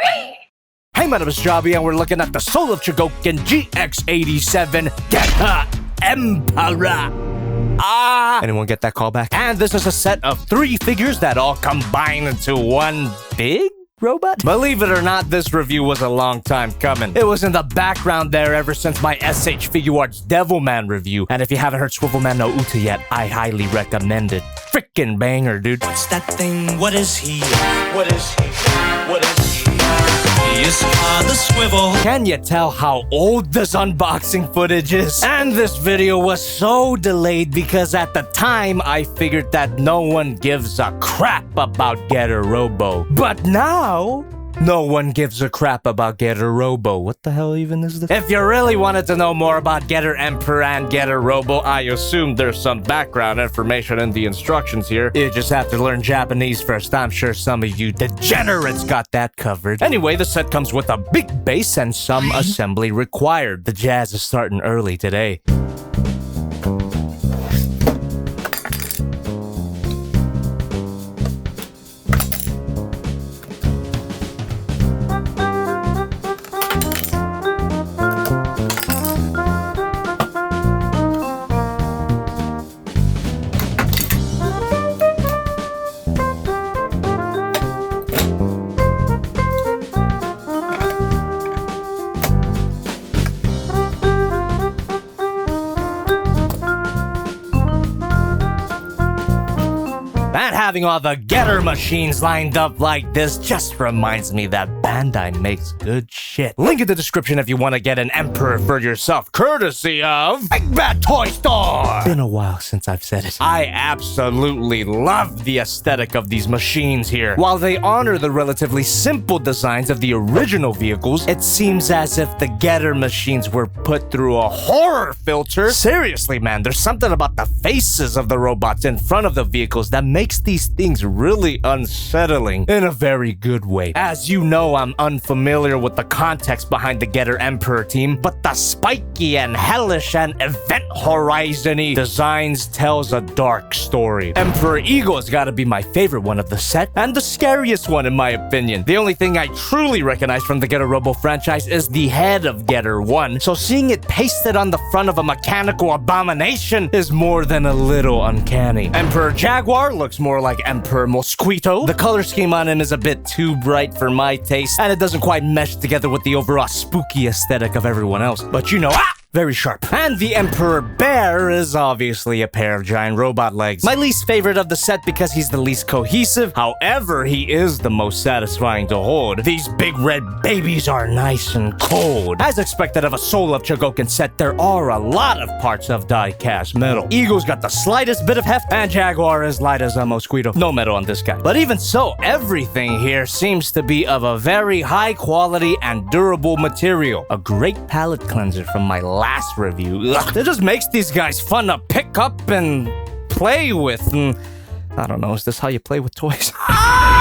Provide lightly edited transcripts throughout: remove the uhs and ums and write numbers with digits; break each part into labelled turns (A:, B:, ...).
A: Hey, my name is Jobby, and we're looking at the Soul of Chogokin GX-87 Getter Emperor. Anyone get that call back? And this is a set of 3 figures that all combine into one big robot? Believe it or not, this review was a long time coming. It was in the background there ever since my SH Figuarts Devilman review. And if you haven't heard Swivelman no Uta yet, I highly recommend it. Frickin' banger, dude.
B: What's that thing? What is he? What is he? What is he? He is Father Swivel.
A: Can you tell how old this unboxing footage is? And this video was so delayed because at the time I figured that no one gives a crap about Getter Robo. But now, no one gives a crap about Getter Robo. What the hell even is this? If you really wanted to know more about Getter Emperor and Getter Robo, I assume there's some background information in the instructions here. You just have to learn Japanese first. I'm sure some of you degenerates got that covered. Anyway, the set comes with a big base and some assembly required. The jazz is starting early today. And having all the Getter machines lined up like this just reminds me that Bandai makes good shit. Link in the description if you want to get an Emperor for yourself, courtesy of Big Bad Toy Store! Been a while since I've said it. I absolutely love the aesthetic of these machines here. While they honor the relatively simple designs of the original vehicles, it seems as if the Getter machines were put through a horror filter. Seriously, man, there's something about the faces of the robots in front of the vehicles that makes these things really unsettling in a very good way. As you know, I'm unfamiliar with the context behind the Getter Emperor team, but the spiky and hellish and event horizon-y designs tells a dark story. Emperor Ego's gotta be my favorite one of the set, and the scariest one in my opinion. The only thing I truly recognize from the Getter Robo franchise is the head of Getter 1, so seeing it pasted on the front of a mechanical abomination is more than a little uncanny. Emperor Jaguar looks more like Emperor Mosquito. The color scheme on him is a bit too bright for my taste, and it doesn't quite mesh together with the overall spooky aesthetic of everyone else. But you know, very sharp. And the Emperor Bear is obviously a pair of giant robot legs. My least favorite of the set because he's the least cohesive. However, he is the most satisfying to hold. These big red babies are nice and cold. As expected of a Soul of Chogokin set, there are a lot of parts of die-cast metal. Ego's got the slightest bit of heft, and Jaguar is light as a mosquito. No metal on this guy. But even so, everything here seems to be of a very high quality and durable material. A great palate cleanser from my last review. Ugh, it just makes these guys fun to pick up and play with. And I don't know, is this how you play with toys?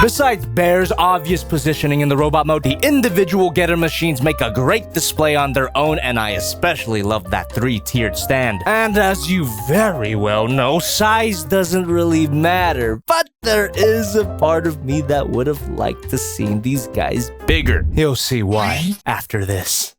A: Besides Bear's obvious positioning in the robot mode, the individual Getter machines make a great display on their own, and I especially love that 3-tiered stand. And as you very well know, size doesn't really matter, but there is a part of me that would have liked to see these guys bigger. You'll see why after this.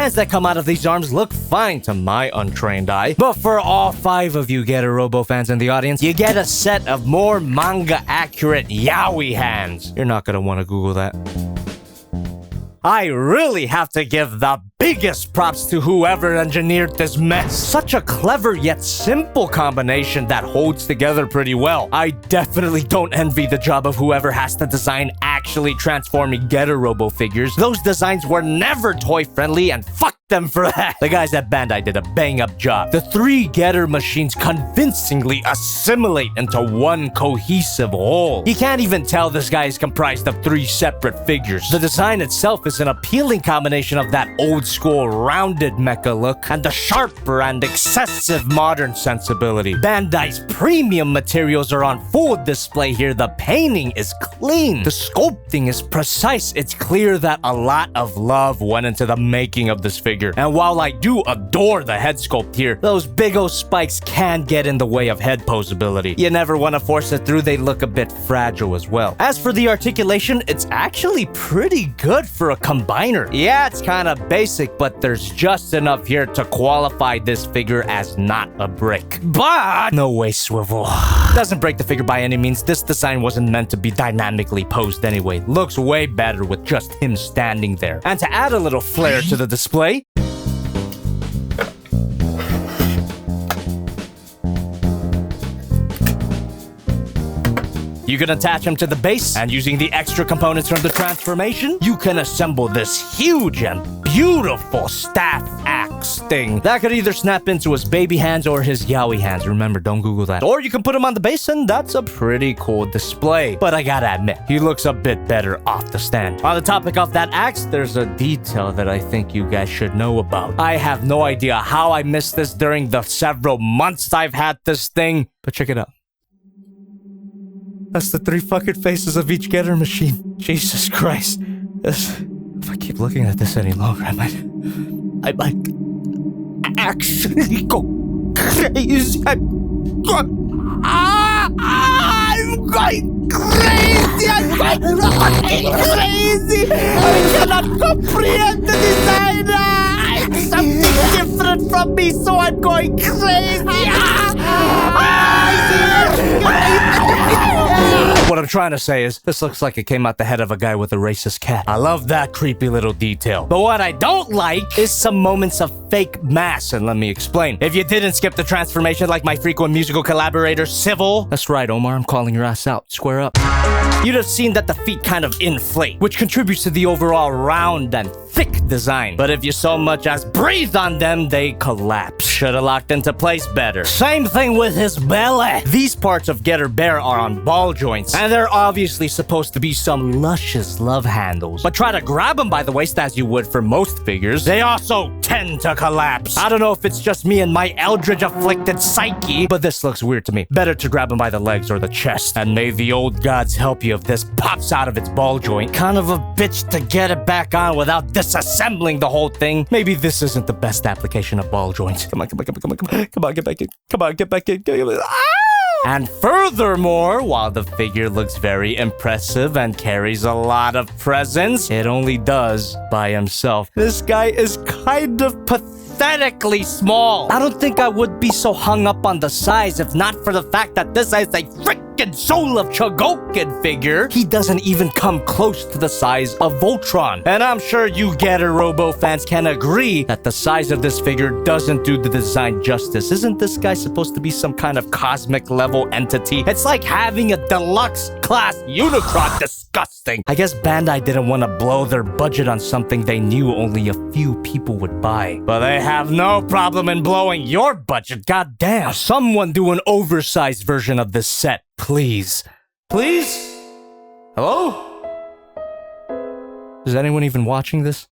A: hands that come out of these arms look fine to my untrained eye. But for all 5 of you Getter Robo fans in the audience, you get a set of more manga-accurate yaoi hands. You're not gonna want to Google that. I really have to give the biggest props to whoever engineered this mess. Such a clever yet simple combination that holds together pretty well. I definitely don't envy the job of whoever has to design actually transforming Getter Robo figures. Those designs were never toy-friendly, and fuck them for that. The guys at Bandai did a bang-up job. The 3 Getter machines convincingly assimilate into one cohesive whole. You can't even tell this guy is comprised of 3 separate figures. The design itself is an appealing combination of that old-school rounded mecha look and the sharper and excessive modern sensibility. Bandai's premium materials are on full display here. The painting is clean. The sculpting is precise. It's clear that a lot of love went into the making of this figure. And while I do adore the head sculpt here, those big ol' spikes can get in the way of head posability. You never want to force it through, they look a bit fragile as well. As for the articulation, it's actually pretty good for a combiner. Yeah, it's kind of basic, but there's just enough here to qualify this figure as not a brick. But no way, Swivel. Doesn't break the figure by any means. This design wasn't meant to be dynamically posed anyway. Looks way better with just him standing there. And to add a little flair to the display, you can attach him to the base, and using the extra components from the transformation, you can assemble this huge and beautiful staff axe thing that could either snap into his baby hands or his yaoi hands. Remember, don't Google that. Or you can put him on the base, and that's a pretty cool display. But I gotta admit, he looks a bit better off the stand. On the topic of that axe, there's a detail that I think you guys should know about. I have no idea how I missed this during the several months I've had this thing, but check it out. That's the 3 fucking faces of each Getter machine. Jesus Christ. If I keep looking at this any longer, I might actually go crazy. I'm going crazy. I'm going crazy. I cannot comprehend the designer. It's something different from me, so I'm going crazy. What I'm trying to say is, this looks like it came out the head of a guy with a racist cat. I love that creepy little detail. But what I don't like is some moments of fake mass, and let me explain. If you didn't skip the transformation like my frequent musical collaborator, Civil. That's right, Omar, I'm calling your ass out. Square up. You'd have seen that the feet kind of inflate, which contributes to the overall round and thick design. But if you so much as breathed on them, they collapse. Should've locked into place better. Same thing with his belly. These parts of Getter Bear are on ball joints, and they're obviously supposed to be some luscious love handles. But try to grab them by the waist as you would for most figures, they also tend to collapse. I don't know if it's just me and my eldritch afflicted psyche, but this looks weird to me. Better to grab them by the legs or the chest, and may the old gods help you if this pops out of its ball joint. Kind of a bitch to get it back on without disassembling the whole thing. Maybe this isn't the best application of ball joints. Come on, get back in. Come on, get back in. And furthermore, while the figure looks very impressive and carries a lot of presence, it only does by himself. This guy is kind of pathetically small. I don't think I would be so hung up on the size if not for the fact that this is a freaking Soul of Chogokin figure. He doesn't even come close to the size of Voltron. And I'm sure you Getter Robo fans can agree that the size of this figure doesn't do the design justice. Isn't this guy supposed to be some kind of cosmic level entity? It's like having a deluxe class Unicron. Disgusting. I guess Bandai didn't want to blow their budget on something they knew only a few people would buy. But they have no problem in blowing your budget. God damn. Someone do an oversized version of this set. Please. Please? Hello? Is anyone even watching this?